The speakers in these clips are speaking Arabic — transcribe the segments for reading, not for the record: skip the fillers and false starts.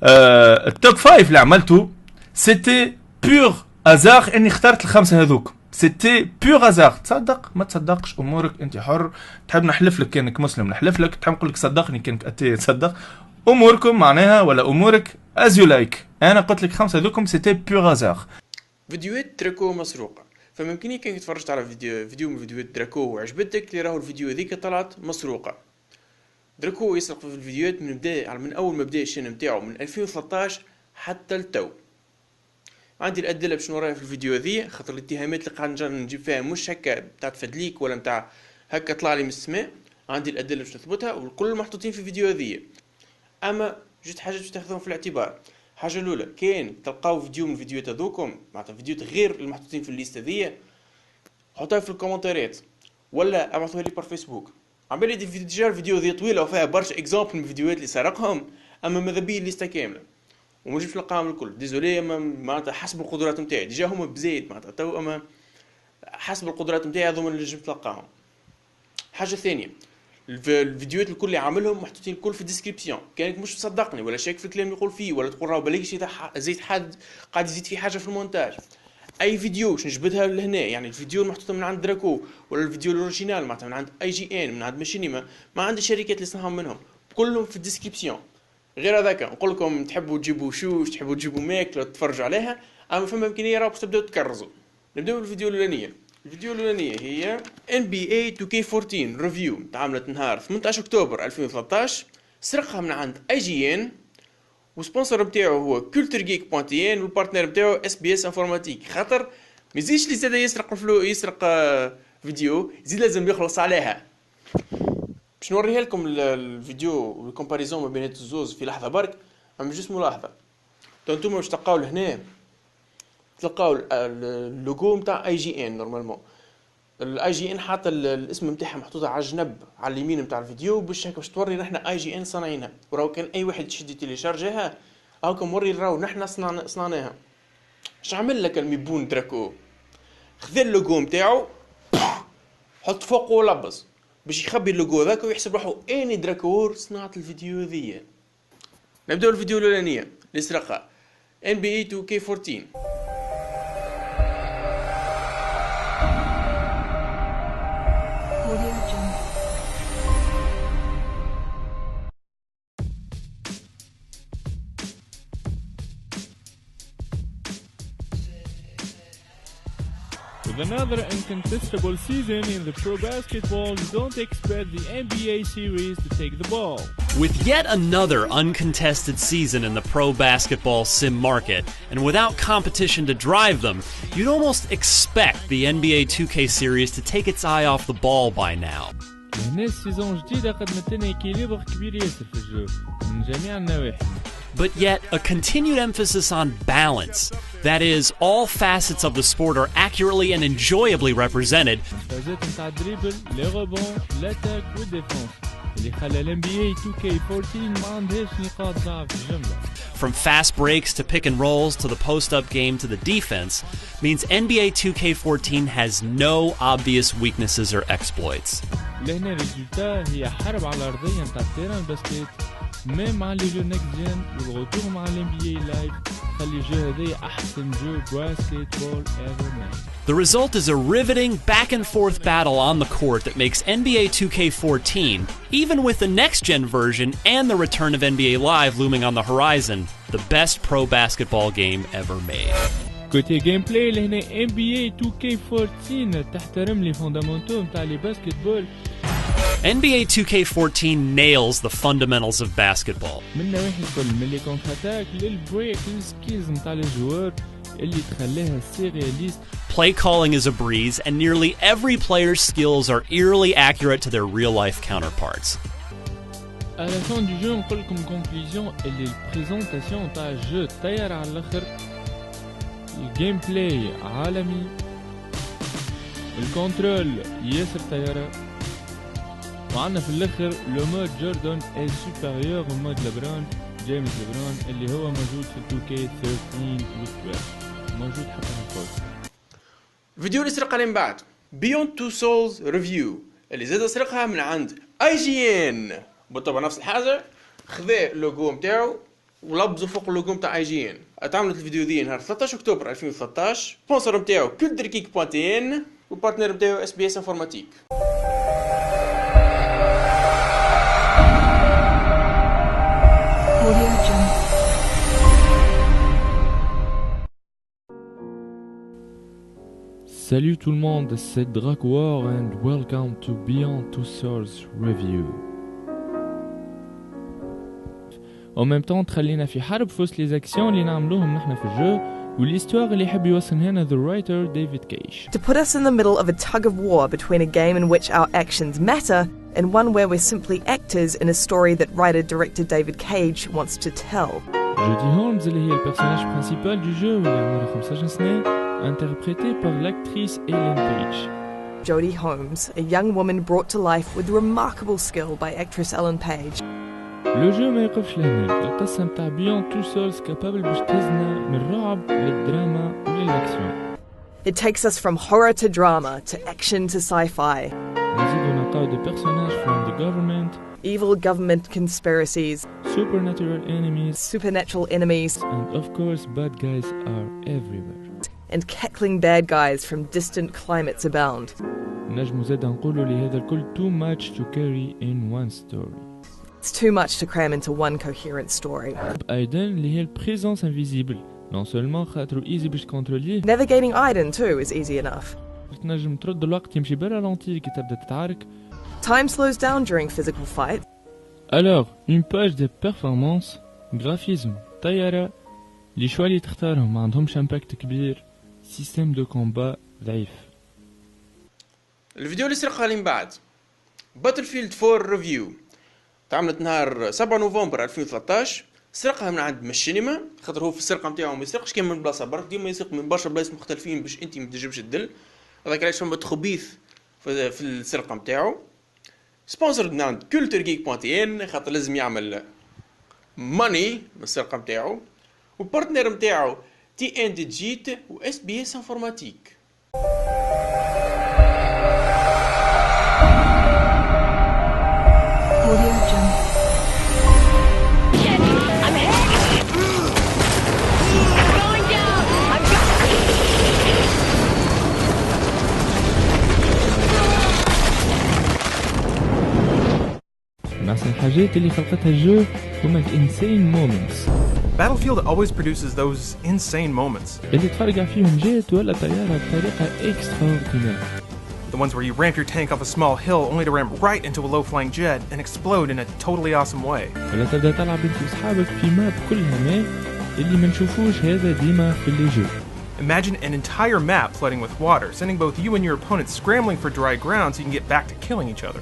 التوب فايف اللي عملته سيتي بيور ازار اني اخترت الخمسه هذوك. سيتي بيور ازار، تصدق ما تصدقش امورك انت حر. تحب نحلف لك كانك مسلم نحلف لك، تحب نقول لك صدقني كانك اتي تصدق. اموركم معناها ولا امورك از يو لايك. انا قلت لك خمسه هذوكم سيتي بيور ازار. فيديوهات دراكو مسروقة. فممكن كان تفرجت على فيديو من فيديوهات دراكو وعجبتك اللي راهو الفيديو هذيك طلعت مسروقة. دراكو يسرق في الفيديوهات من اول ما بدا الشين نتاعو من 2013 حتى التو. عندي الادله باش نوريها في الفيديو هذه، خاطر الاتهامات اللي قاعد نجيب فيها مش هكا بتاع تفدليك ولا بتاع هكا طلع لي من السماء. عندي الادله باش نثبتها والكل محطوطين في الفيديو هذه. اما جوج حاجات باش تاخذهم في الاعتبار. الحاجه الاولى كاين تلقاو فيديو من الفيديوهات هذوكم معناتها فيديوهات غير المحطوطين في الليست هذه، حطوها في الكومنتات ولا ابعثوها لي بار فيسبوك. عمالي ديجا الفيديو ذي طويله وفيها برشا اكزامبل من الفيديوهات اللي سرقهم، اما ماذا بيا الليسته كامله وما نجمش نلقاهم الكل. ديزولي اما معناتها حسب القدرات نتاعي ديجا هما بزايد معناتها تو، اما حسب القدرات نتاعي هذوما اللي نجم تلقاهم. حاجه ثانيه الفيديوهات الكل اللي عاملهم محطوطين الكل في الديسكريبسيون. كانك مش تصدقني ولا شاك في الكلام اللي يقول فيه ولا تقول راهو بالك شي زيد حد قاعد يزيد فيه حاجه في المونتاج. اي فيديو باش نجبدها لهنا يعني الفيديو المحطوط من عند دراكو ولا الفيديو الاوريجينال معناتها من عند اي جي ان من عند ماشينيما ما عندي شركات اللي صنعهم منهم كلهم في الديسكريبسيون. غير هذاك نقول لكم تحبوا تجيبوا شوش تحبوا تجيبوا ماكله تتفرجوا عليها، اما فما امكانيه راهو باش تبداو تكرزوا. نبداو بالفيديو الاولانيه. الفيديو الاولانيه هي NBA 2K14 ريفيو تعاملت نهار 18 اكتوبر 2013، سرقها من عند اي جي ان وسبونسر نتاعو هو كولتر جيك بوانتيان والبارتنر نتاعو اس بي اس انفورماتيك. خاطر ما يزيدش اللي زاد يسرق فيديو يزيد لازم يخلص عليها. باش نوريها لكم الفيديو والكومباريزون ما بين الزوز في لحظه برك، اما جوست ملاحظه. انتوما باش تلقاو لهنا تلقاو اللوغو نتاع اي جي ان. نورمالمون الاي جي ان حاطه الاسم نتاعها محطوطه على الجنب على اليمين نتاع الفيديو باش هكا باش توري نحن اي جي ان صانعينها، وراو كان اي واحد يشد تيليشارجيها هاكا موري راهو نحن صنعناها. اش عمل لك الميبون دراكو؟ خذا اللوغو نتاعو حط فوقه ولبس باش يخبي اللوغو هذاك ويحسب روحو اني دراكور صنعت الفيديو هذيا. نبداو الفيديو الاولانيه اللي سرقها NBA 2K14. With another incontestable season in the pro basketball, you don't expect the NBA series to take the ball. With yet another uncontested season in the pro basketball sim market, and without competition to drive them, you'd almost expect the NBA 2K series to take its eye off the ball by now. هنا السيزون جديدة قدمت لنا إكيليبر كبير ياسر في الجو من جميع النواحي. But yet, a continued emphasis on balance. That is, all facets of the sport are accurately and enjoyably represented. فازات نتاع الدريبل، لي روبون، لاتاك والديفونس اللي خلى ال NBA 2K14 ما عندهاش نقاط ضعف في الجملة. From fast breaks to pick and rolls to the post-up game to the defense means NBA 2K14 has no obvious weaknesses or exploits. لهنا الريزولتا هي حرب على الأرضية نتاع التيران الباسكيت ميم مع لي جو نيكست جين والغوتور مع ال NBA لايف خلي الجو هذايا أحسن جو باسكيت بول ever made. The result is a riveting back-and-forth battle on the court that makes NBA 2K14, even with the next-gen version and the return of NBA Live looming on the horizon, the best pro basketball game ever made. كوتي جيم بلاي لهنا NBA 2K14 تحترم لي فوندامنتو نتاع لي باسكيت بول. NBA 2K14 nails the fundamentals of basketball. من نواحي الكل من لي كونتر اتاك للبريك للسكيلز نتاع الجوار اللي تخليها سيرياليست. Play calling is a breeze, and nearly every player's skills are eerily accurate to their real-life counterparts. À la fin du jeu نقول لكم كونكلوزيون اللي البريزونطاسيون نتاع الجو طير على الاخر، الجيم بلاي عالمي، الكنترول ياسر طيارة، وعندنا في الاخر لو مود جوردن اي سوبيريور مود لبران جيمس لبران اللي هو موجود في 2K13 و12 موجود حتى في الفوز. الفيديو اللي سرقها من بعد بيوند تو سولز ريفيو اللي زاد سرقها من عند اي جي ان بالطبع نفس الحاجه. خذا اللوغو نتاعو ولبزوا فوق اللوجو نتاع اي جي ان. اتعملت الفيديو ذي نهار 13 اكتوبر 2013. سبونسر نتاعو culturegeek.en والبارتنر نتاعو اس بي اس انفورماتيك. Salut tout le monde, c'est Drakowar and welcome to Beyond Two Souls Review. En même temps تخلينا في حرب في وسط les actions اللي نعملوهم نحن في الجو والhistoire اللي يحب يوصلها لنا the writer David Cage. To put us in the middle of a tug of war between a game in which our actions matter and one where we're simply actors in a story that writer-director David Cage wants to tell. Jodie Holmes اللي هي البرسوناج principal du jeu واللي عمرها 15 سنة interprétée par l'actrice Ellen Page. Jodie Holmes, a young woman brought to life with remarkable skill by actress Ellen Page. لو جو ما يقفش لهنا، القصة متاع Beyond Two Souls كابابل باش تهزنا من الرعب للدراما وللأكسيون. It takes us from horror to drama to action to sci-fi. نزيدو نلقاو دي personages from the government, Evil government conspiracies, supernatural enemies, supernatural enemies, and of course bad guys are everywhere. and cackling bad guys from distant climates abound. نجمو زادا نقولو لهذا الكل too much to carry in one story. It's too much to cram into one coherent story. أيضا اللي هي البريزونس انفيزيبل، نون سولمون خاطرو ايزي باش تكونتروليه، Navigating Aiden too is easy enough. تنجم ترد الوقت يمشي برا لونتي كي تبدا تتعارك. Time slows down during physical fight. Alors, une page de performance, graphisme, طيارة، لي شوا اللي تختارهم ما عندهمش امباكت كبير، سيستم دو كومبا ضعيف. الفيديو اللي سرقها لي من بعد باتلفيلد 4 ريفيو تعملت نهار 7 نوفمبر 2013. سرقها من عند السينما خاطر هو في السرقه نتاعو ما يسرقش كان من بلاصه برك، ديما يسرق من برشا بلايص مختلفين باش انت ما تجيبش الدل. هذاك علاش فما تخبيث في السرقه نتاعو. سبونسر من عند culturegeek.en خاطر لازم يعمل ماني من السرقه نتاعو. والبارتنر نتاعو تي ان دي جيت و اس بي اس انفورماتيك. من أحسن الحاجات اللي خلقتها الجو هما الانسين مومنتس. Battlefield always produces those insane moments. اللي تفرقع فيهم جيت ولا طيارة بطريقة اكستراوردينير. The ones where you ramp your tank off a small hill only to ram right into a low-flying jet and explode in a totally awesome way. ولا تبدا تلعب انت وصحابك في ماب كلها ماء اللي ما نشوفوش هذا ديما في اللي جو. Imagine an entire map flooding with water, sending both you and your opponent scrambling for dry ground so you can get back to killing each other.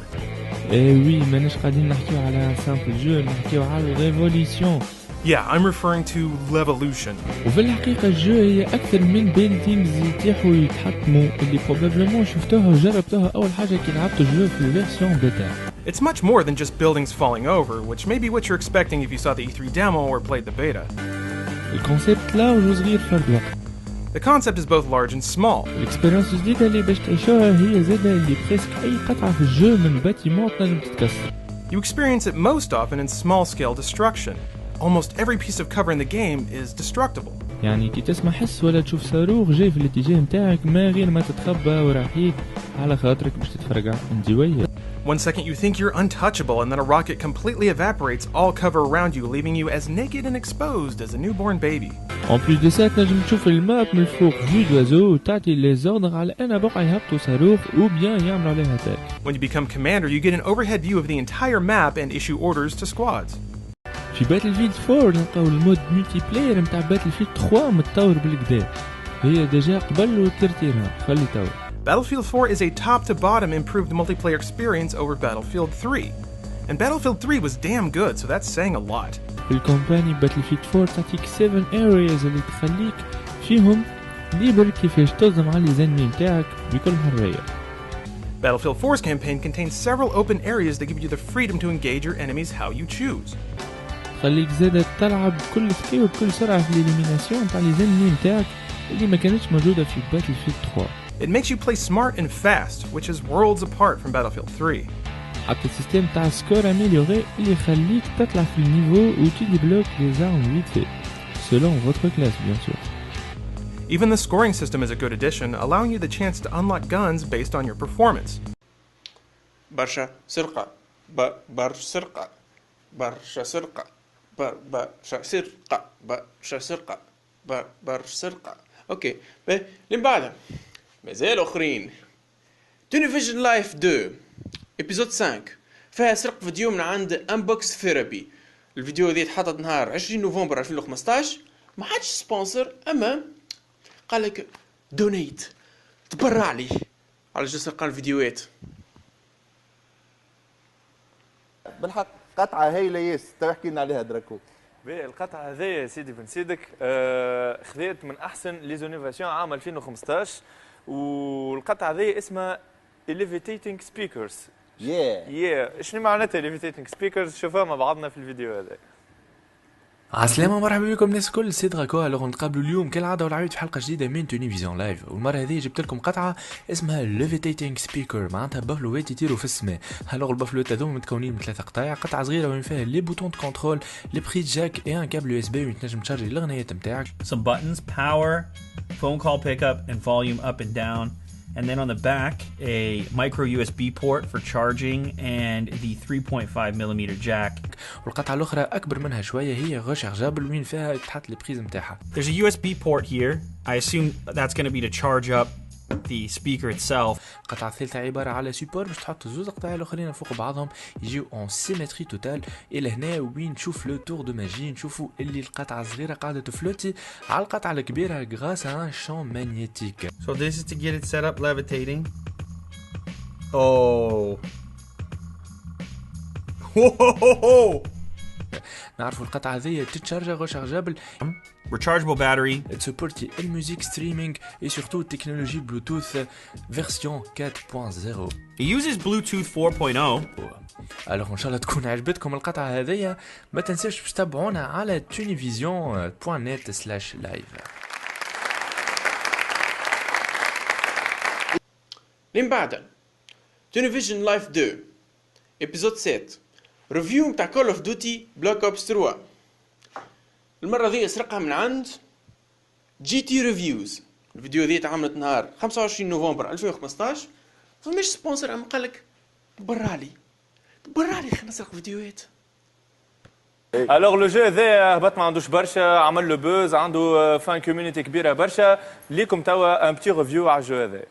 وي ماناش قاعدين نحكيو على سامبل جو، نحكيو على الريفوليسيون. Yeah, I'm referring to Levolution. وفي الحقيقة الجو هي أكثر من بيلدينغز يتيحوا يتحطموا اللي probablement شفتوها وجربتوها أول حاجة كي لعبتوا الجو في الفيرسيون بيتا. It's much more than just buildings falling over, which may be what you're expecting if you saw the E3 demo or played the beta. الكونسيبت لارج وصغير في الوقت. The concept is both large and small. الإكسبيرينس الجديدة اللي باش تعيشوها هي زادة اللي بريسك أي قطعة في الجو من باتيمون تنجم تتكسر. You experience it most often in small-scale destruction. Almost every piece of cover in the game is destructible. يعني كي تسمع حس ولا تشوف صاروخ جاي في الاتجاه متاعك ما غير ما تتخبى ورحيد على خاطرك باش تتفرقع انزوية. One second you think you're untouchable and then a rocket completely evaporates all cover around you, leaving you as naked and exposed as a newborn baby. En plus de ça تنجم تشوف الماب من الفوق فيو دوازو وتعطي لي زوردر على أنا بقى يهبطوا صاروخ أو بيان يعملوا عليها تاك. When you become commander, you get an overhead view of the entire map and issue orders to squads. في باتلفيلد 4 نلقاو المود ملتي بلاير نتاع باتلفيلد 3 متطور بالكدا. هي ديجا قبل وترتيرها خلي توا. Battlefield 4 is a top-to-bottom improved multiplayer experience over Battlefield 3. And Battlefield 3 was damn good, so that's saying a lot. في الكومباني باتلفيلد 4 تعطيك 7 areas اللي تخليك فيهم ليبر كيفاش تنظم على الزنمي نتاعك بكل حرية. Battlefield 4's campaign contains several open areas that give you the freedom to engage your enemies how you choose. خليك زادة تلعب بكل ذكاء وبكل سرعة في الإليميناسيون تاع لي زنمي نتاعك اللي ما كانتش موجودة في باتلفيلد 3. It makes you play smart and fast, which is worlds apart from Battlefield 3. حتى السيستم تاع سكور اميليوري اللي يخليك تطلع في النيفو و تديبلوك لي زارم فيت في selon votre classe bien sûr. Even the scoring system is a good addition, allowing you the chance to unlock guns based on your performance. برشا سرقة برشا سرقة برشا سرقة برشا سرقة برشا سرقة برشا سرقة. اوكي اللي بعدها مازال اخرين. تونيفيجن لايف 2 ابيزود 5 فيها سرق فيديو من عند انبوكس ثيرابي. الفيديو ذي اتحطت نهار 20 نوفمبر 2015. ما حدش سبونسر، اما قال لك دونيت تبرع لي على جال سرقان الفيديوهات. بالحق قطعه هايله ياس، تو احكي لنا عليها دراكو. القطعه هذيا سيدي بن سيدك خذيت من احسن لي زونيفاسيون عام 2015، والقطعه هذيا اسمها Levitating Speakers. شنو معناتها Levitating Speakers؟ شوفوها مع بعضنا في الفيديو هذا. عسلامة مرحبا بكم الناس الكل، سي دراكو. الوغ نتقابلوا اليوم كالعاده والعيد في حلقه جديده من توني فيزيون لايف، والمره هذه جبت لكم قطعه اسمها ليفيتيتينغ سبيكر، معناتها بافلوات يطيروا في السماء. الوغ البافلوات هذوما متكونين من 3 قطايع، قطعه صغيره وين فيها لي بوتون دو كونترول، لي بري جاك اي ان كابل يو اس بي وين تنجم تشارجي الاغنيات نتاعك. Some buttons, power, phone call pickup and volume up and down. And then on the back, a micro USB port for charging and the 3.5mm jack. والقطعة الأخرى أكبر منها شوية، هي غوشارجابل وين فيها تحط البريز نتاعها. There's a USB port here. I assume that's going to be to charge up the speaker itself. القطعة الثالثة عبارة على سيبور باش تحط زوز قطع الآخرين فوق بعضهم يجيو اون سيمتري توتال. إلى هنا وين نشوف لو تور دو ماجي، نشوفوا اللي القطعة الصغيرة قاعدة تفلوتي على القطعة الكبيرة غراس ان شون مانيتيك. So this is to get it set up levitating. Oh. نعرفوا القطعة هذه تتشارج غوشارجابل. Rechargeable battery. تسبورتي الموسيك ستريمينغ اي سورتو تكنولوجي بلوتوث فيرسيون 4.0. It uses Bluetooth 4.0. الوغ ان شاء الله تكون عجبتكم القطعة هذه. ما تنساوش باش تتابعونا على tunivision.net/live. من بعد تونيفيجن لايف 2 ابيزود 7 ريفيو متاع كول اوف ديوتي بلاك اوبس 3. المره ذي سرقها من عند جي تي ريفيوز. الفيديو ذي تعملت نهار 25 نوفمبر 2015. فماش سبونسر، اما قالك تبرع لي خلينا نسرق فيديوهات. الوغ لو جو هذا هبط ما عندوش برشا، عمل له بوز، عنده فان كوميونيتي كبيره برشا. ليكم توا ان بتي ريفيو على الجو هذا.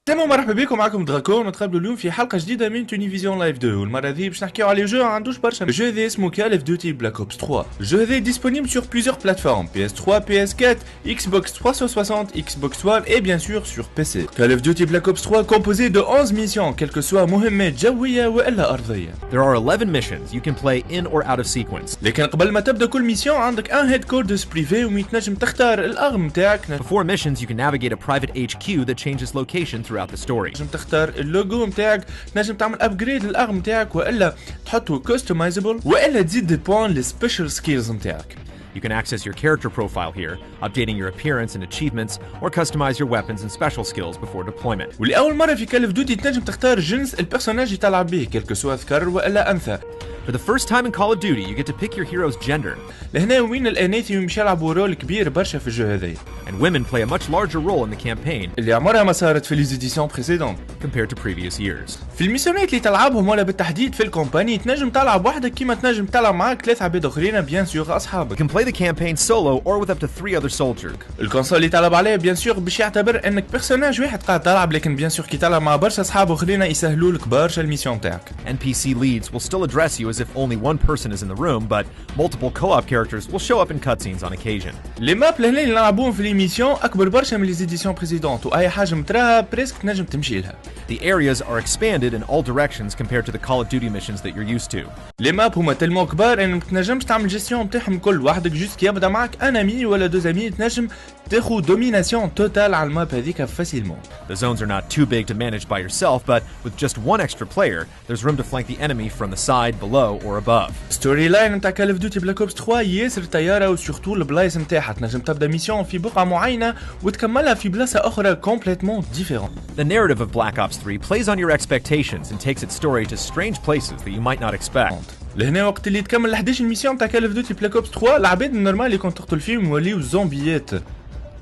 سلام ومرحبا بكم، معكم دراكو. نتقابلوا اليوم في حلقه جديده من توني فيزيون لايف 2، والمره هذه باش نحكيو على جو ما عندوش برشا. الجو هذا اسمه كال اوف ديوتي بلاك اوبس 3. الجو هذا ديسپونيبل sur plusieurs plateformes PS3, PS4, Xbox 360, Xbox One et bien sûr sur PC. Call of Duty Black Ops 3 composé de 11 missions, quelles que soient مهمات جويه والا ارضيه. There are 11 missions you can play in or out of sequence. لكن قبل ما تبدا كل ميسيون عندك ان هيدكوردرز بريفي وين تنجم تختار الارم نتاعك. Before missions you can navigate a private HQ that changes location throughout the story. تختار اللوجو نتاعك، تنجم تعمل ابجريد للارم نتاعك والا تحطه كاستمايزبل والا تزيد دي بوان للسبيشال سكيلز نتاعك. You can access your character profile here, updating your appearance and achievements, or customize your weapons and special skills before deployment. ولأول مرة في كال اوف ديوتي تنجم تختار جنس البرسوناج اللي تلعب به، كلكو سوا ذكر والا انثى. For the first time in Call of Duty, you get to pick your hero's gender. لهنا وين الاناث مش يلعبوا رول كبير برشا في الجو هذايا. And women play a much larger role in the campaign. اللي عمرها ما صارت في لي زيديسيون بريسيدونت. Compared to previous years. في الميسيونات اللي تلعبهم ولا بالتحديد في الكومباني تنجم تلعب وحدك كيما تنجم تلعب معاك 3 عباد اخرين بيان سور اصحابك. You can play the campaign solo or with up to 3 other soldiers. الكونسول اللي تلعب عليه بيان سور باش يعتبر انك بيرسوناج واحد قاعد تلعب، لكن بيان سور كي تلعب مع برشا اصحاب اخرين يسهلوا لك برشا الميسيون تاعك. NPC leads will still address you as if only one person is in the room, but multiple co-op characters will show up in cutscenes on occasion. لي ماب اللي نلعبوهم في ليميسيون اكبر برشا من لي زيديسيون بريسيدونت، واي حاجه متراها بريسك تنجم تمشي لها. The areas are expanded in all directions compared to the Call of Duty missions that you're used to. لي ماب هما تلمو كبار ان ما تنجمش تعمل جيستيون نتاعهم كل وحدك، جوست كي يبدا معك ان امي ولا 2 امي تنجم تاخو دوميناسيون توتال على الماب هذيك فاسيلمون. The zones are not too big to manage by yourself, but with just one extra player, there's room to flank the enemy from the side, below, or above. ستوري لاين نتاع كال اوف ديوتي بلاك اوبس 3 ياسر طياره وسورتو البلايص نتاعها تنجم تبدا ميسيون في بقعه معينه وتكملها في بلاصه اخرى كومبليتمون ديفيرون. The narrative of Black Ops 3 plays on your expectations and takes its story to strange places that you might not expect. لهنا وقت اللي تكمل 11 ميسيون نتاع كال اوف ديوتي بلاك اوبس 3 العباد النورمال اللي كنت تقتل فيهم يوليو زومبيات.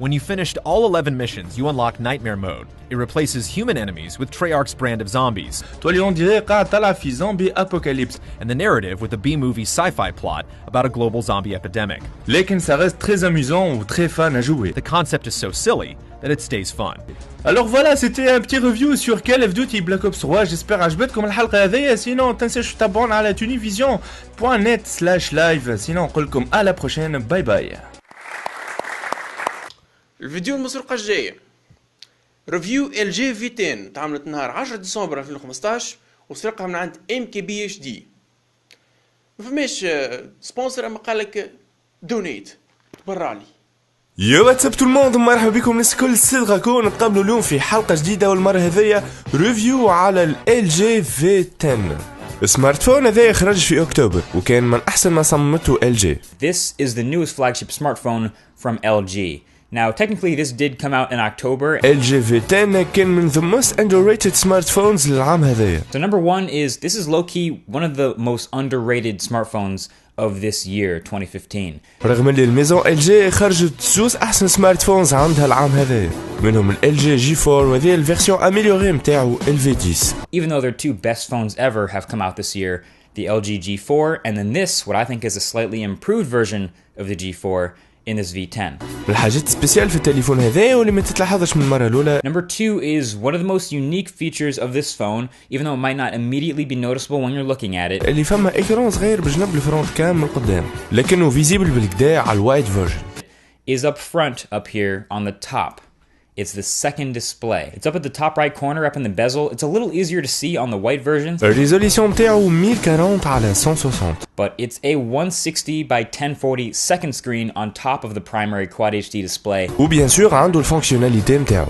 When you finished all 11 missions, you unlock Nightmare Mode. It replaces human enemies with Treyarch's brand of zombies. تولي اون ديري قاعد تلعب في زومبي ابوكاليبس. And the narrative with a B-movie sci-fi plot about a global zombie epidemic. لكن ça reste très amusant ou très fun à jouer. The concept is so silly that it stays fun. Alors voilà, c'était un petit review sur Call of Duty Black Ops 3. J'espère عجبتكم الحلقة هذيا. Sinon تنساش تتابعونا على tunivision.net/live. Sinon نقولكم à la prochaine. Bye bye. الفيديو المسروقة الجاية ريفيو ال جي في 10 تعملت نهار 10 ديسمبر 2015 وسرقها من عند ام كي بي اتش دي. ما فماش سبونسر اما قالك دونيت تبرع لي. يو واتساب تو الموند مرحبا بكم الناس الكل. سيد غاكو نتقابلوا اليوم في حلقة جديدة والمرة هذيا ريفيو على ال جي في 10. السمارت فون هذا خرج في اكتوبر وكان من احسن ما صممته ال جي. This is the newest flagship smartphone from LG. Now, technically, this did come out in October. LG V10 كان من the most underrated smartphones للعام هذايا. So number one is, this is low-key one of the most underrated smartphones of this year, 2015. رغم اللي الميزون LG خرجت زوز أحسن سمارت فونز عندها العام هذايا، منهم ال LG G4 وهذه الفيرسيون أميليوري متاعو ال V10. Even though their two best phones ever have come out this year, the LG G4 and then this, what I think is a slightly improved version of the G4 in this V10. الحاجات سبيسيال في التليفون هذا واللي ما تتلاحظش من المرة الأولى. Number two is one of the most unique features of this phone, even though it might not immediately be noticeable when you're looking at it. اللي فما إكران صغير بجنب الفرونت كام من قدام، لكنه فيزيبل بالكدا على الوايد فيرجن. Is up front up here on the top. It's the second display. It's up at the top right corner, up in the bezel. It's a little easier to see on the white versions. الريزوليسيون متاعو 1040 على 160. But it's a 160 by 1040 second screen on top of the primary Quad HD display. وبيان سور عنده الفونكسيوناليتي متاعو.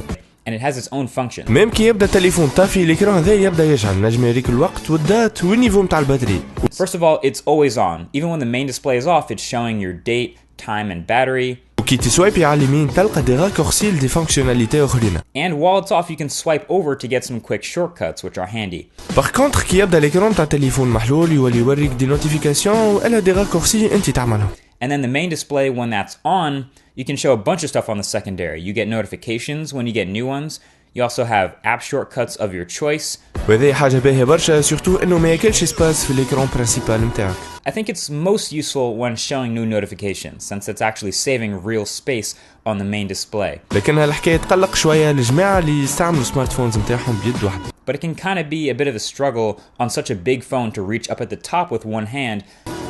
And it has its own function. ميم كي يبدا التليفون طافي الإكران هذا يبدا يشعل، نجم يوريك الوقت والدات والنيفو متاع الباتري. First of all, it's always on. Even when the main display is off, it's showing your date, time and battery. وكي تسوايبي على اليمين تلقى دي راكورسيل دي فونكسيوناليتي أخرين. And while it's off, you can swipe over to get some quick shortcuts, which are handy. باغ كونتر كي يبدا الإكران تاع التليفون محلول يولي يوريك دي نوتيفيكاسيون ولا دي راكورسي أنت تعملهم. And then the main display, when that's on, you can show a bunch of stuff on the secondary. You get notifications when you get new ones. You also have app shortcuts of your choice. وهذه حاجة باهية برشا، سورتو إنه ما ياكلش سباس في الإكران برينسيبال متاعك. I think it's most useful when showing new notifications, since it's actually saving real space on the main display. لكنها الحكاية تقلق شوية للجماعة اللي يستعملوا سمارت فونز متاعهم بيد واحدة. But it can kind of be a bit of a struggle on such a big phone to reach up at the top with one hand.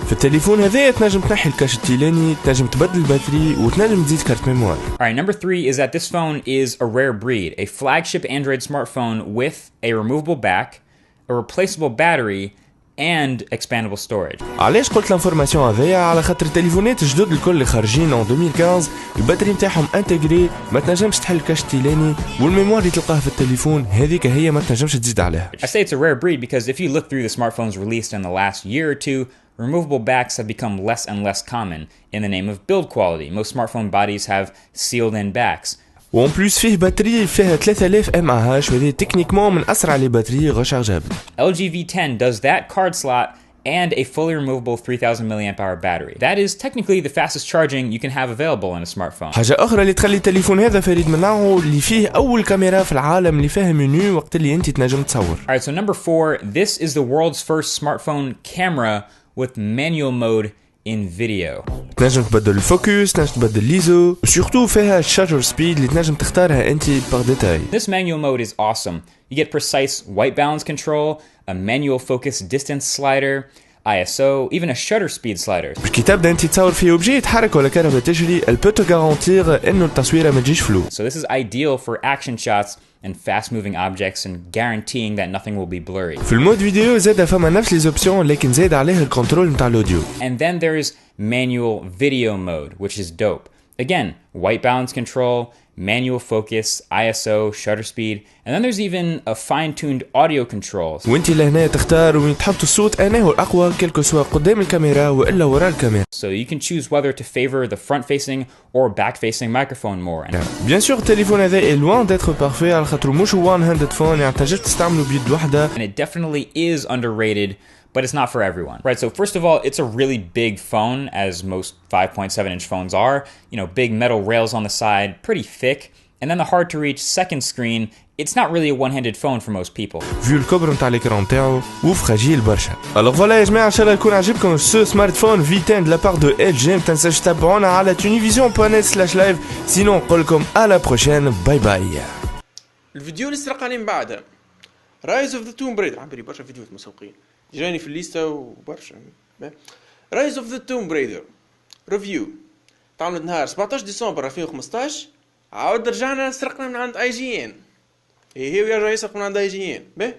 في التليفون هذا تنجم تنحي الكاش التيلاني، تنجم تبدل الباتري وتنجم تزيد كارت ميموار. Alright, number three is that this phone is a rare breed, a flagship Android smartphone with a removable back, a replaceable battery, and expandable storage. علاش قلت الانفورماسيون هذيا؟ على خاطر التليفونات الجدد الكل اللي خارجين en 2015 الباتري نتاعهم انتجري، ما تنجمش تحل الكاش التيلاني والميموار اللي تلقاه في التليفون هذيك هي ما تنجمش تزيد عليها. I say it's a rare breed because if you look through the smartphones released in the last year or two, removable backs have become less and less common in the name of build quality. Most smartphone bodies have sealed-in backs. وان بلوس فيه باتري فيها 3000 mAh وهذه تكنيكمون من اسرع لي باتري rechargeable. LG V10 does that card slot and a fully removable 3000 mAh battery. That is technically the fastest charging you can have available in a smartphone. حاجة أخرى اللي تخلي التليفون هذا فريد من نوعه اللي فيه أول كاميرا في العالم اللي فيها منيو وقت اللي أنت تنجم تصور. Alright, so number 4, this is the world's first smartphone camera with manual mode in video. تنجم تبدل الفوكس، تنجم تبدل ليزو، وسورتو فيها shutter speed اللي تنجم تختارها أنت باغ ديتاي. This manual mode is awesome. You get precise white balance control, a manual focus distance slider, ISO, even a shutter speed slider. كي تبدا أنت تصور في أوبجي يتحرك ولا كهرباء تجري، elle peut te garantir إنه التصويرة ما تجيش فلو. So this is ideal for action shots and fast-moving objects and guaranteeing that nothing will be blurry. في المود فيديو زاد فما نفس لي زوبسيون لكن زاد عليه الكنترول نتاع الأوديو. And then there is manual video mode, which is dope. Again, white balance control, manual focus, ISO, shutter speed, and then there's even a fine-tuned audio control. وانت لهنا تختار وين تحط الصوت انه الاقوى كلكو سواء قدام الكاميرا والا وراء الكاميرا. So you can choose whether to favor the front-facing or back-facing microphone more. بيان سور التليفون هذا est loin d'être parfait على خاطر مش one handed phone يعني تنجم تستعمله بيد واحدة. And it definitely is underrated, but it's not for everyone. Right, so first of all, it's a really big phone, as most 5.7-inch phones are. You know, big metal rails on the side, pretty thick. And then the hard-to-reach second screen, it's not really a one-handed phone for most people. فيو الكبر نتاع الإكران نتاعو وفراجيل برشا. الوغ فوالا يا جماعة إن شاء الله يكون عجبكم سو سمارت فون V10 de la part de LG. ما تنساوش تتابعونا على tunivision.net/live. سينون نقول لكم à la prochaine. باي باي. الفيديو اللي سرقني من بعده رايز اوف ذا توم بريدر. عم بري برشا فيديوهات مسوقين جاني في الليسته وبرشا. رايز اوف ذا توم بريدر ريفيو تعملت نهار 17 ديسمبر 2015. عاود رجعنا سرقنا من عند IGN. هي ويرجع يسرق من عند IGN. باهي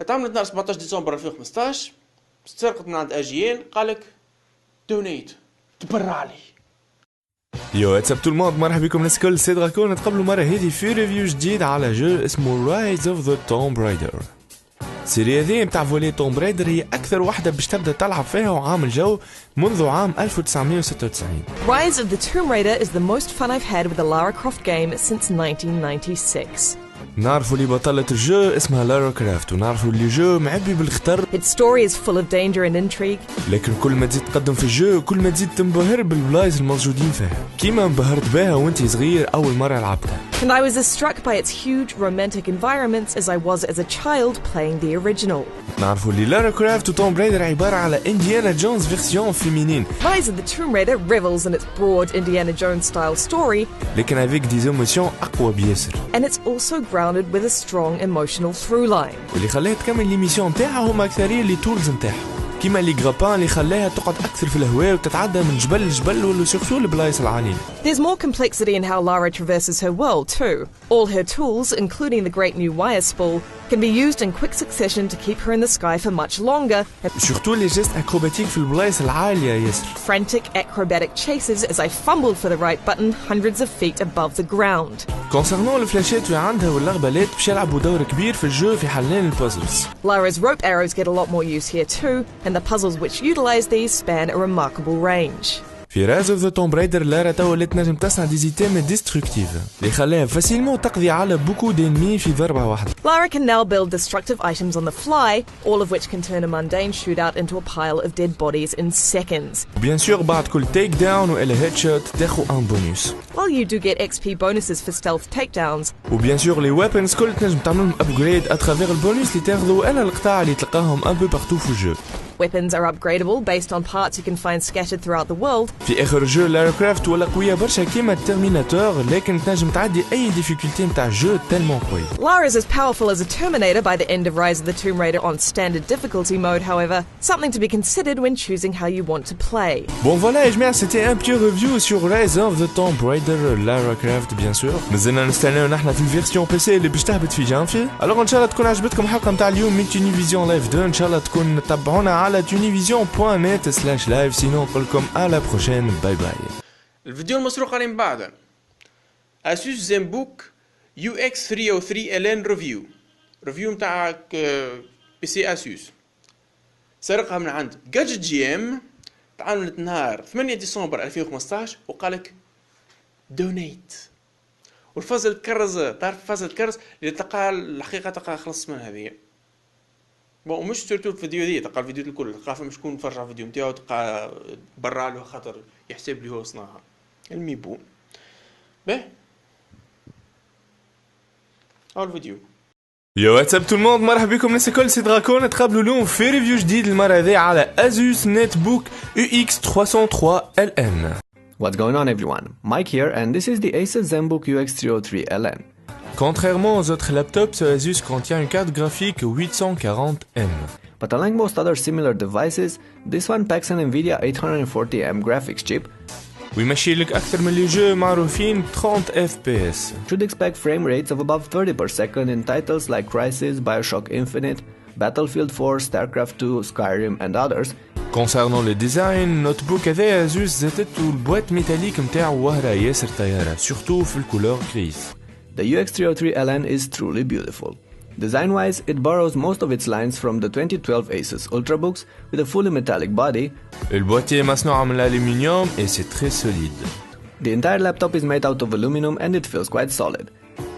تعملت نهار 17 ديسمبر 2015. سرقت من عند IGN. قالك دونيت تبرع لي. يو واتساب تو الموند، مرحبا بكم الناس الكل. سي دراكون نتقابلوا مره هذه في ريفيو جديد على جو اسمه رايز اوف ذا توم رايدر. السيري هذه متاع فولي توم رايدر هي اكثر وحده باش تبدا تلعب فيها وعامل جو منذ عام 1996. Rise of the Tomb Raider is the most fun I've had with a Lara Croft game since 1996. نعرفوا اللي بطلة الجو اسمها لارا كرافت ونعرفوا اللي جو معبي بالخطر. Its story is full of danger and intrigue. لكن كل ما تزيد تقدم في الجو كل ما تزيد تنبهر بالبلايص الموجودين فيها كيما انبهرت بها وانت صغير أول مرة لعبتها. And I was as struck by its huge romantic environments as I was as a child playing the original. نعرفوا اللي لارا كرافت وتوم برايدر عبارة على إنديانا جونز فيرسيون فيمينين. Rise of the Tomb Raider revels in its broad Indiana Jones style story. لكن avec des émotions أقوى بياسر. And it's also grounded with a strong emotional through line. واللي خلاها تكمل ليميسيون نتاعها هما أكثرية لي تولز نتاعها. كيما لي غرابان اللي خلاها تقعد أكثر في الهواء وتتعدى من جبل لجبل ولا سورتو البلايص العاليين. There's more complexity in how Lara traverses her world too. All her tools, including the great new wire spool, can be used in quick succession to keep her in the sky for much longer. Surtout les gestes acrobatiques في البلايص العالية ياسر. Frantic acrobatic chases as I fumbled for the right button hundreds of feet above the ground. Concernant الفلاشات اللي عندها واللغبلات باش يلعبوا دور كبير في الجو في حلين البازلز. Lara's rope arrows get a lot more use here too, and the puzzles which utilize these span a remarkable range. في رايز اوف ذا توم برايدر لارا توا اللي تنجم تصنع دي زيتام ديستركتيف اللي خلاها فاسيلمون تقضي على بوكو دينمي في ضربة واحدة. Lara can now build destructive items on the fly, all of which can turn a mundane shootout into a pile of dead bodies in seconds. وبيان سور بعد كل تيك داون وإلا هيد شوت تاخو ان بونوس. While you do get XP bonuses for stealth takedowns. وبيان سور لي ويبنز كل تنجم تعملهم ابجريد اترافير البونوس اللي تاخذوا الا القطع اللي تلقاهم ان بو بارتو في الجو. Weapons are upgradable based on parts you can find scattered throughout the world. في اخر الجو لارا كرافت ولا قويه برشا كيما الترميناتور لكن تنجم تعدي اي ديفيكولتي نتاع الجو تالمون قوي. Lara's as powerful as a Terminator by the end of Rise of the Tomb Raider on standard difficulty mode, however, something to be considered when choosing how you want to play. Bon voilà يا جماعه c'était un petit review sur Rise of the Tomb Raider Lara Croft bien sûr. مازلنا نستناو نحن في الفيرسيون بي سي اللي باش تهبط في جانفي. الوغ ان شاء الله تكون عجبتكم الحلقه نتاع اليوم من تونيفيزيون لايف 2. ان شاء الله تكون تتابعونا على tunivision.net/live. سينو نقول لكم à la prochaine. باي باي. الفيديو المسروق عليه من بعده اسوس زنبوك UX303LN ريفيو نتاع بي سي اسوس. سرقها من عند جادجت جي ام. تعاملت نهار 8 ديسمبر 2015 وقالك دونيت. والفازل كرز تعرف فازل كرز اللي تلقى الحقيقه تلقى خلص من هذه. بون مش سورتو الفيديو دي تلقى الفيديو الكل تلقى فما شكون فرجع الفيديو نتاعو تلقى برا له خاطر يحسب لي هو صناعها الميبو. به هاو الفيديو. يو واتساب تو الموند، مرحبا بكم الناس الكل. سي دراكون نتقابلوا اليوم في ريفيو جديد المره هذه على Asus Netbook UX303LN. What's going on everyone? Mike here and this is the Asus ZenBook UX303LN. Contrairement aux autres laptops, ce Asus contient une carte graphique 840M. But unlike most other similar devices, this one packs an Nvidia 840M graphics chip. ويمشي لك أكثر من لي جو معروفين 30 FPS. Should expect frame rates of above 30 per second in titles like Crysis, Bioshock Infinite, Battlefield 4, StarCraft 2, Skyrim and others. Concernant le design, notebook هذا زوج زادته البوات ميتاليك متاعو وهرة ياسر طيارة surtout في الكولور grise. The UX303LN is truly beautiful. Design-wise, it borrows most of its lines from the 2012 Asus Ultrabooks with a fully metallic body. البواتية مصنوعة من الألمنيوم et c'est très solide. The entire laptop is made out of aluminum and it feels quite solid.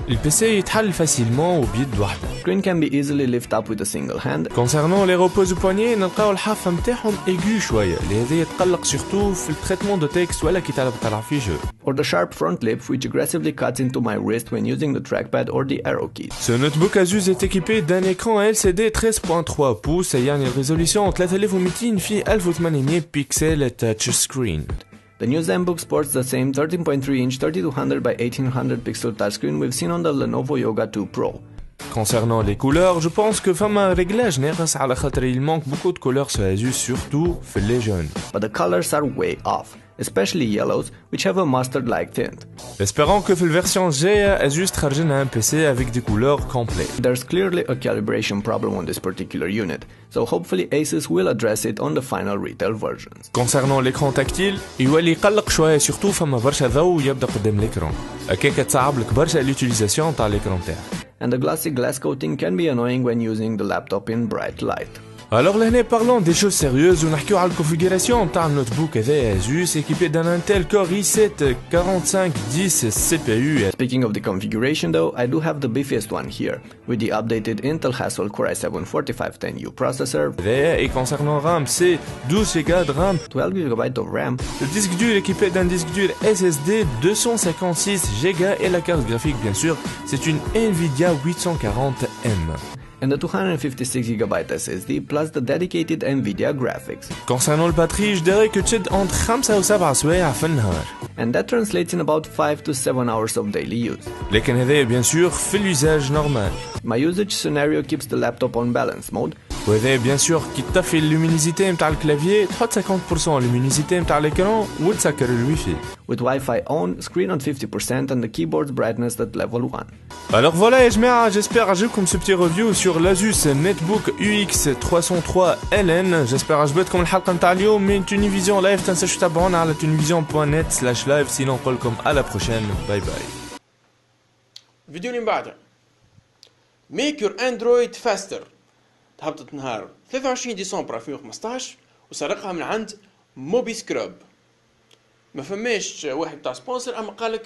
البي يتحل فاسيلمون وبيد واحدة. Screen can be easily lifted up with a single hand. Concernant les repos du poignet, نلقاو الحافة متاعهم ايغو شوية، لهذا يتقلق surtout في التريتمون دو تكست ولا كي تلعب في جو. Or the sharp front lip which aggressively cuts into my wrist when using the trackpad or the arrow keys. Ce notebook Asus est équipé d'un écran LCD 13.3 pouces يعني الريزوليسيون 3200 في 1800 بيكسل touch screen. The new ZenBook sports the same 13.3-inch 3200 by 1800 pixel touchscreen we've seen on the Lenovo Yoga 2 Pro. Concernant les couleurs, je pense que فما réglage ناقص على خاطر il manque beaucoup de couleurs sur Asus surtout في les jeunes. But the colors are way off, especially yellows which have a mustard-like tint. Espérons que في الversion الجاية Asus تخرج لنا un PC avec des couleurs complètes. There's clearly a calibration problem on this particular unit, so hopefully Asus will address it on the final retail versions. Concernant l'écran tactile, يولي يقلق شوية surtout فما برشا ضوء يبدا قدام الإكران. هكاك تصعب لك برشا l'utilisation تاع الإكران تاعك. And the glossy glass coating can be annoying when using the laptop in bright light. Alors là, parlons des choses sérieuses ونحكيو على الconfiguration تاع النوتبوك هذا Asus équipé d'un Intel Core i7 4510 CPU. Speaking of the configuration though, I do have the beefiest one here, with the updated Intel Haswell Core i7-4510U processor. Et concernant RAM, c'est 12 Go de RAM, 12GB of RAM. Le disque dur équipé d'un disque dur SSD 256 Go et la carte graphique bien sûr, c'est une Nvidia 840M. And the 256GB SSD plus the dedicated Nvidia graphics. Concernant le batterie, je dirais que تشد entre 5 و 7 سوايع في النهار. And that translates in about 5 to 7 hours of daily use. لكن هذا bien sûr في l'usage normal. My usage scenario keeps the laptop on balance mode. وهذا bien sûr كي تطفي اللومينيزيتي نتاع الكلافيي تحط 50% اللومينيزيتي نتاع الإكران وتسكر الويفي. With Wi-Fi on, screen on 50% and the keyboard's brightness at level 1. Alors voilà يا جماعة, j'espère عجبكم ce petit review sur l'Asus Netbook UX303LN. j'espère عجبتكم الحلقة نتاع اليوم من تونيفيزيون لايف. تنساوش تتابعونا على tunivision.net/live. sinon نقول لكم à la prochaine. باي باي. فيديو اللي من بعده Make your Android faster هبطت نهار 23 ديسمبر 2015 وسرقها من عند موبي سكراب. ما فماش واحد بتاع سبونسر اما قالك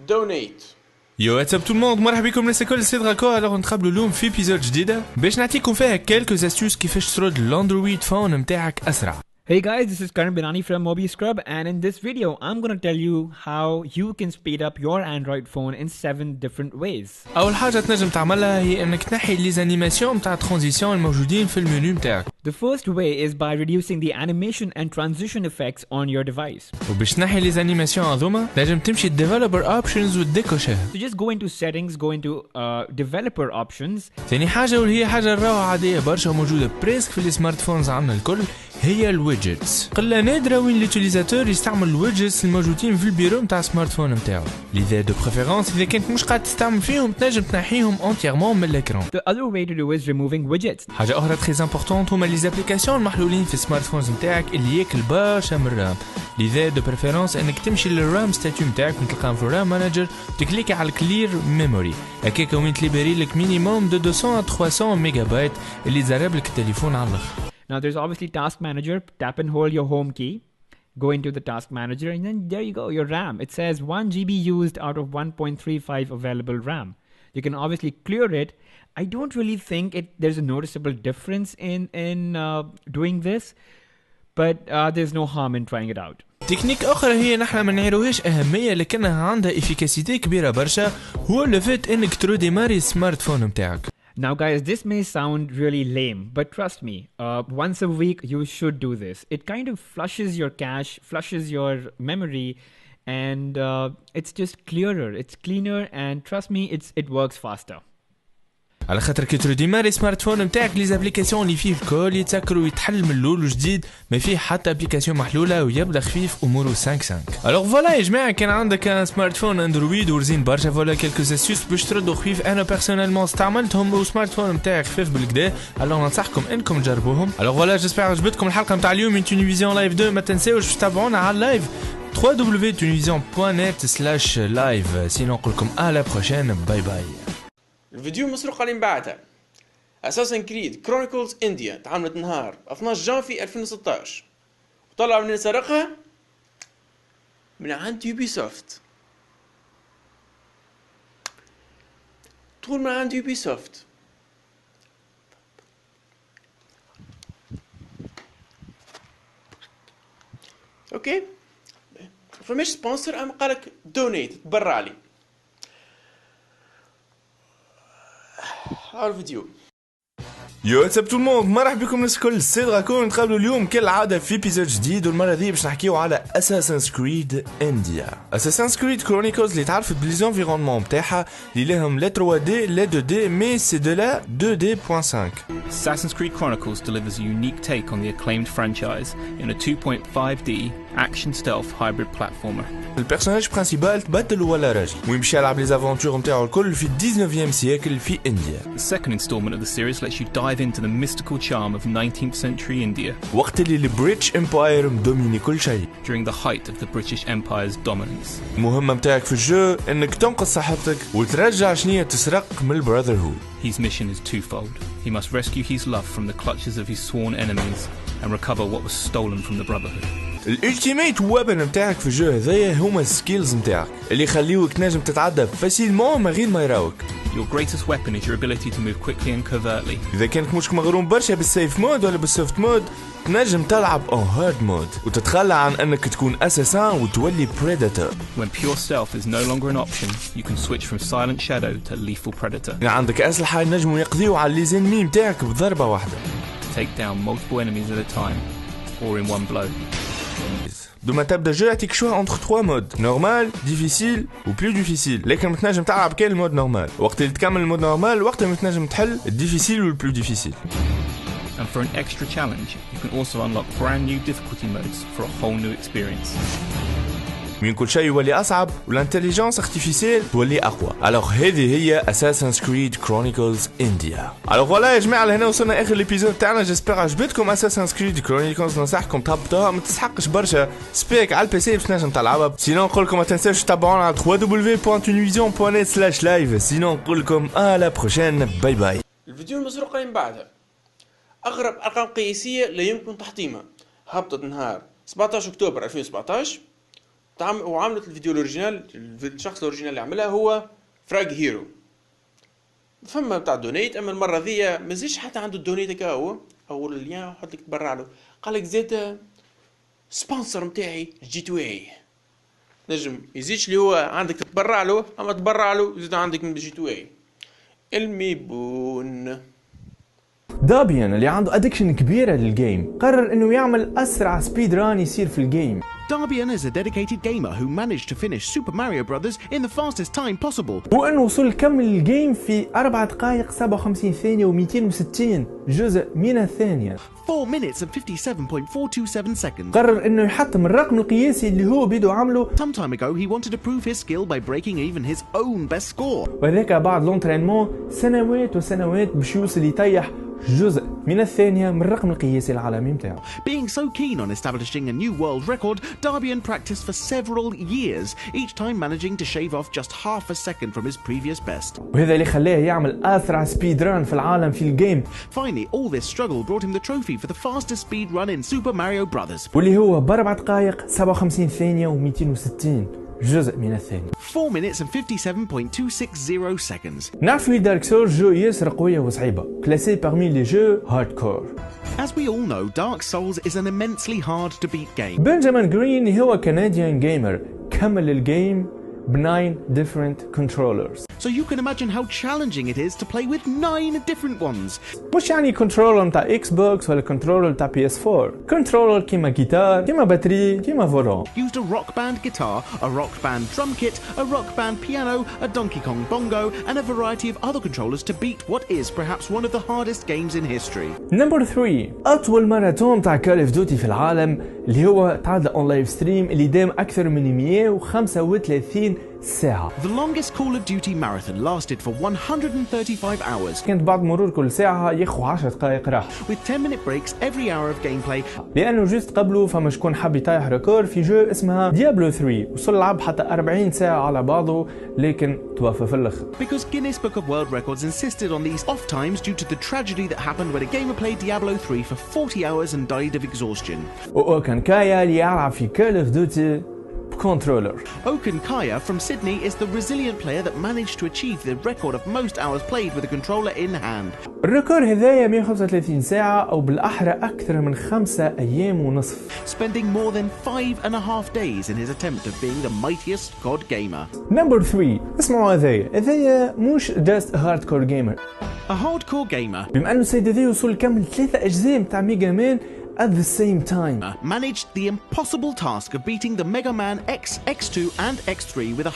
دونيت. يو واتساب تو الموند, مرحبا بكم الناس الكل, سي دراكو. الوغ نتقابلوا اليوم في ايبيزود جديده باش نعطيكم فيها كالكوز استيوس كيفاش ترد الاندرويد فون نتاعك اسرع. Hey guys, this is Karan Binani from Mobi Scrub, and in this video I'm gonna tell you how you can speed up your Android phone in 7 different ways. اول حاجه تنجم تعملها هي انك تنحي لي زانيماسيون نتاع ترانزيسيون الموجودين في المنيو نتاعك. The first way is by reducing the animation and transition effects on your device. وباش تنحي لي زانيماسيون هذوما لازم تمشي developer options وتديكوشها. So just go into settings, go into developer options. ثاني حاجه واللي هي حاجه راهو عاديه برشا موجوده بريسك في السمارت فونز عندنا الكل, هي الويدجتس. قله نادره وين اليوتيليزاتور يستعمل الويدجتس الموجودين في البيرو نتاع السمارت فون نتاعو. لذا دو بريفيرونس اذا كنت مش قاعد تستعمل فيهم تنجم تنحيهم انتيرمون من الاكران. The other way to do is removing widgets. حاجه اخرى تري امبورطونت هما لي زابليكاسيون المحلولين في السمارت فونز نتاعك اللي ياكل برشا من الرام. لذا دو بريفيرونس انك تمشي للرام ستاتيو نتاعك وتلقاهم في الرام مانجر وتكليكي على الكلير ميموري. هكاك وين تليبري لك مينيموم دو 200 à 300 ميجا بايت اللي يزرب لك التليفون على الاخر. Now there's obviously Task Manager. Tap and hold your home key. Go into the Task Manager and then there you go, your RAM. It says 1 GB used out of 1.35 available RAM. You can obviously clear it. I don't really think there's a noticeable difference in doing this, but there's no harm in trying it out. تكنيك اخرى هي نحنا ما نعيروهاش اهميه لكنها عندها افيكاسيتي كبيره برشا, هو اللي فات انك تروديماري السمارت فون نتاعك. Now guys, this may sound really lame, but trust me, once a week you should do this. It kind of flushes your cache, flushes your memory, and it's just clearer, it's cleaner, and trust me, it works faster. على خاطر كي تريديماري سمارت فون نتاعك لي زابليكاسيون اللي فيه الكل يتسكروا ويتحل من الاول وجديد، ما فيه حتى ابليكاسيون محلوله ويبدا خفيف اموره 5. الوغ فوالا يا جماعه، كان عندك ان سمارت فون اندرويد ورزين برشا، فوالا كيلكو استيوس باش تردوا خفيف. انا بيرسونيلمون استعملتهم والسمارت فون نتاعي خفيف بالكدا، الوغ ننصحكم انكم تجربوهم. الوغ فوالا جيسبر عجبتكم الحلقه نتاع اليوم من تونيفيزيون لايف 2. ما تنساوش باش تتابعونا على اللايف www.tunivision.net/live. سينو نقول لكم à la prochaine، باي باي. الفيديو مسروق اللي نبعتها اساسن كريد كرونيكلز انديا تعملت نهار 12 جانفي 2016، وطلع من سرقها من عند يوبي سوفت. طول من عند يوبي سوفت. اوكي فمش سبونسر، ام قالك دونيت تبرع لي. على الفيديو. يو واتساب تو الموند، مرحبا بكم الناس الكل. السيد راكون نتقابلوا اليوم كالعاده في ايبيزود جديد، والمره ذي باش نحكيو على اساسنز كريد انديا. اساسنز كريد كرونيكلز اللي تعرفت بليزونفيرونمون نتاعها اللي لهم لا 3 دي لا 2 دي مي سي دو لا 2D.5. Assassin's Creed Chronicles delivers a unique take on the acclaimed franchise in a 2.5D action stealth hybrid platformer. البيرسوناج برينسيبال تبدل ولا راجل ويمشي يلعب لي زافونتور نتاعو الكل في 19e سيكل في انديا. The second installment of the series lets you dive into the mystical charm of 19th century India. وقت اللي البريتش امباير مدوميني كل شيء. During the height of the British Empire's dominance. المهمة متاعك في الجو انك تنقذ صاحبتك وترجع شنية تسرق من البراذرهود. His mission is twofold. He must rescue his love from the clutches of his sworn enemies and recover what was stolen from the Brotherhood. الالتيميت وابن نتاعك في الجو هذايا هما السكيلز نتاعك اللي يخليوك نجم تتعدى فاسيلمون من غير ما يراوك. Your greatest weapon is your ability to move quickly and covertly. إذا كانك مش مغروم برشا بالسيف مود ولا بالسوفت مود، تنجم تلعب اون هارد مود وتتخلى عن انك تكون اساسان وتولي بريداتور. When pure stealth is no longer an option, you can switch from silent shadow to lethal predator. عندك اسلحة نجموا يقضيوا على لي زينمي نتاعك بضربة واحدة. Take down multiple enemies at a time or in one blow. دوما تبدا جو يعطيك شويه انتر 3 مود، نورمال، ديفيسيل وبلو ديفيسيل، لكن ما تنجم تلعب كان المود نورمال. وقت اللي تكمل المود نورمال وقتها ما تنجم تحل الديفيسيل والبلو ديفيسيل. And for an extra challenge, you can also unlock brand new difficulty modes for a whole new experience. من كل شيء يولي اصعب والانتليجنس ارتيفيسيال تولي اقوى. الوغ هذه هي اساسنز كريد كرونيكلز انديا. الوغ فوالا يا جماعه لهنا وصلنا اخر ليبيزود تاعنا. جيسبر عجبتكم اساسنز كريد كرونيكلز، ننصحكم تهبطوها، ما تسحقش برشا سبيك على البيسي باش تنجم تلعبها. سينو نقول لكم ما تنساوش تتابعونا على www.tunivision.net/live. سينو نقول لكم à la prochaine، باي باي. الفيديو المسروق اللي من بعدها اغرب ارقام قياسيه لا يمكن تحطيمها هبطت نهار 17 اكتوبر 2017 وعملت الفيديو الاوريجينال. الشخص الاوريجينال اللي عملها هو فراغ هيرو. فما بتاع دونيت، اما المره ذي ما زيدش حتى عنده الدونيت كا هو او اللين حط لك تبرع له. قال لك زاد سبونسر نتاعي جي تو اي، نجم يزيدش اللي هو عندك تتبرع له، اما تبرع له زاد عندك من جي تو اي. الميبون دابيان اللي عنده ادكشن كبيره للجيم قرر انه يعمل اسرع سبيد ران يصير في الجيم. Darbian is a dedicated gamer who managed to finish Super Mario Bros. In the fastest time possible. وانه وصل لكمل الجيم في 4 دقائق 57 ثانية و260 جزء من الثانية. 4 minutes and 57.427 seconds. قرر انه يحطم الرقم القياسي اللي هو بيدو عمله. Some time ago he wanted to prove his skill by breaking even his own best score. وذاك بعد لونترينمون سنوات وسنوات باش يوصل يطيح جزء من الثانية من الرقم القياسي العالمي متاعو. Being so keen on establishing a new world record, Darbian practiced for several years, each time managing to shave off just half a second from his previous best. وهذا اللي خلاه يعمل أسرع سبيد ران في العالم في الجيم. Finally, all this struggle brought him the trophy for the fastest speed run in Super Mario Bros. واللي هو ب4 دقائق 57 ثانية و260 جزء من الثانية. 4 minutes and 57.260 seconds. نعرفوا دارك سولز جو ياسر قوية وصعيبة، كلاسي parmi les jeux hardcore. As we all know, Dark Souls is an immensely hard to beat game. بنجامين جرين هو كنديان جيمر، كمل الجيم ب9 different controllers. So you can imagine how challenging it is to play with 9 different ones. مش يعني كنترولر متاع اكس بوكس ولا كنترولر متاع PS4. كنترولر كيما جيتار كيما باتري كيما فولون. Used a rock band guitar, a rock band drum kit, a rock band piano, a Donkey Kong bongo, and a variety of other controllers to beat what is perhaps one of the hardest games in history. Number 3 أطول ماراثون متاع كول اوف ديوتي في العالم اللي هو تعادل اون لايف ستريم اللي دام أكثر من 135 ساعة. The longest Call of Duty marathon lasted for 135 hours. كانت بعد مرور كل ساعة ياخذ 10 دقائق راحة. With 10-minute breaks every hour of gameplay. لأنه جوست قبله فما شكون حب يطيح ريكورد في جو اسمها ديابلو 3 وصل لعب حتى 40 ساعة على بعضه لكن توفى في الآخر. Because Guinness Book of World Records insisted on these off times due to the tragedy that happened when a gamer played Diablo 3 for 40 hours and died of exhaustion. وكان كايا اللي يلعب في كول اوف ديوتي controller. Okan Kaya from Sydney is the resilient player that managed to achieve the record of most hours played with a controller in hand. الريكورد هذايا 135 ساعة أو بالأحرى أكثر من 5 أيام ونصف. Spending more than 5.5 days in his attempt of being the mightiest god gamer. Number 3 اسمعوا هذايا مش just a hardcore gamer. A hardcore gamer. بما أنه السيد هذايا وصل كمل 3 أجزاء متاع ميجا مان at the same time. Managed the impossible task of beating the Mega Man X, X2 and X3 with 100%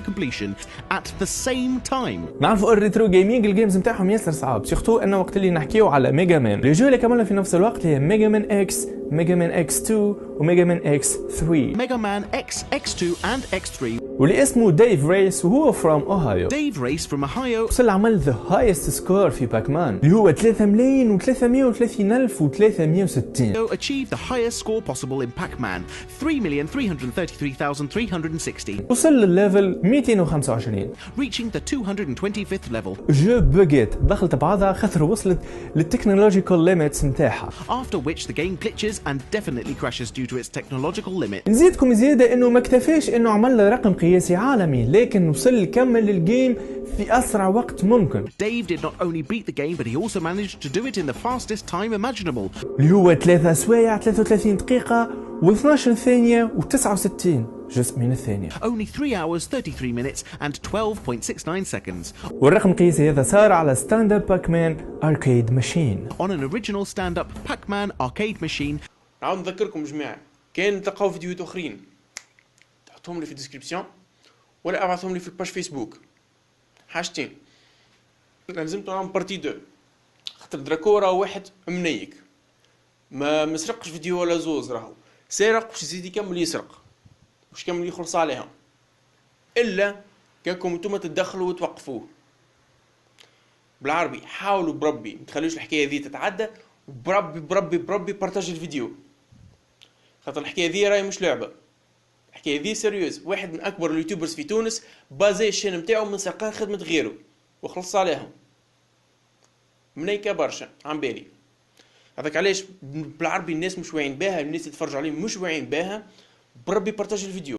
completion at the same time. نعرفوا الريترو جيمنج الجيمز نتاعهم ياسر صعب، سيرتو انه وقت اللي نحكيو على ميجا مان، لي جو اللي كملنا في نفس الوقت هي ميجا مان اكس، ميجا مان اكس 2 وميجا مان اكس 3. Mega Man X, X2 and X3. واللي اسمه ديف ريس وهو from اوهايو. Dave Race from Ohio وصل عمل ذا هايست سكور في باك مان اللي هو 3,330,360. achieved the highest score possible in Pac-Man, 3,333,360. وصل للليفل 225. Reaching the 225th level. جو بقيت دخلت بعضها خاطر وصلت للتكنولوجيكال ليميتس نتاعها. After which the game glitches and definitely crashes due to its technological limit. نزيدكم زيادة انه ما اكتفاش انه عمل له رقم قياسي عالمي، لكن وصل يكمل الجيم في اسرع وقت ممكن. Dave did not only beat the game but he also managed to do it in the fastest time imaginable. اللي هو 3 سوايع 33 دقيقة و12 ثانية و69 جزء من الثانية. Only 3 hours 33 minutes and 12.69 seconds. والرقم القياسي هذا صار على ستاند اب باك مان اركيد ماشين. On an original stand-up Pac-Man arcade machine. نعاود نذكركم جماعة، كان تلقاو فيديوهات اخرين تحطهم لي في الديسكريبسيون ولا ابعثهم لي في الباج فيسبوك. حاجتين، لازم نعمل بارتي 2 خاطر دراكو راه واحد منيك ما مسرقش فيديو ولا زوز، راهو سارق واش يزيد يكمل يسرق واش كمل يخلص عليها، الا كانكم نتوما تتدخلوا وتوقفوه. بالعربي حاولوا بربي ما تخلوش الحكايه ذي تتعدى، بربي بارتاج الفيديو، خاطر الحكايه ذي راهي مش لعبه، الحكايه ذي سيريوز. واحد من اكبر اليوتيوبرز في تونس بازي الشين نتاعو من سرقان خدمه غيره وخلص عليهم، منيكه برشا عم بالي. هذاك علاش بالعربي الناس مش واعيين بها، الناس يتفرجوا عليهم مش واعيين بها، بربي بارتاج الفيديو.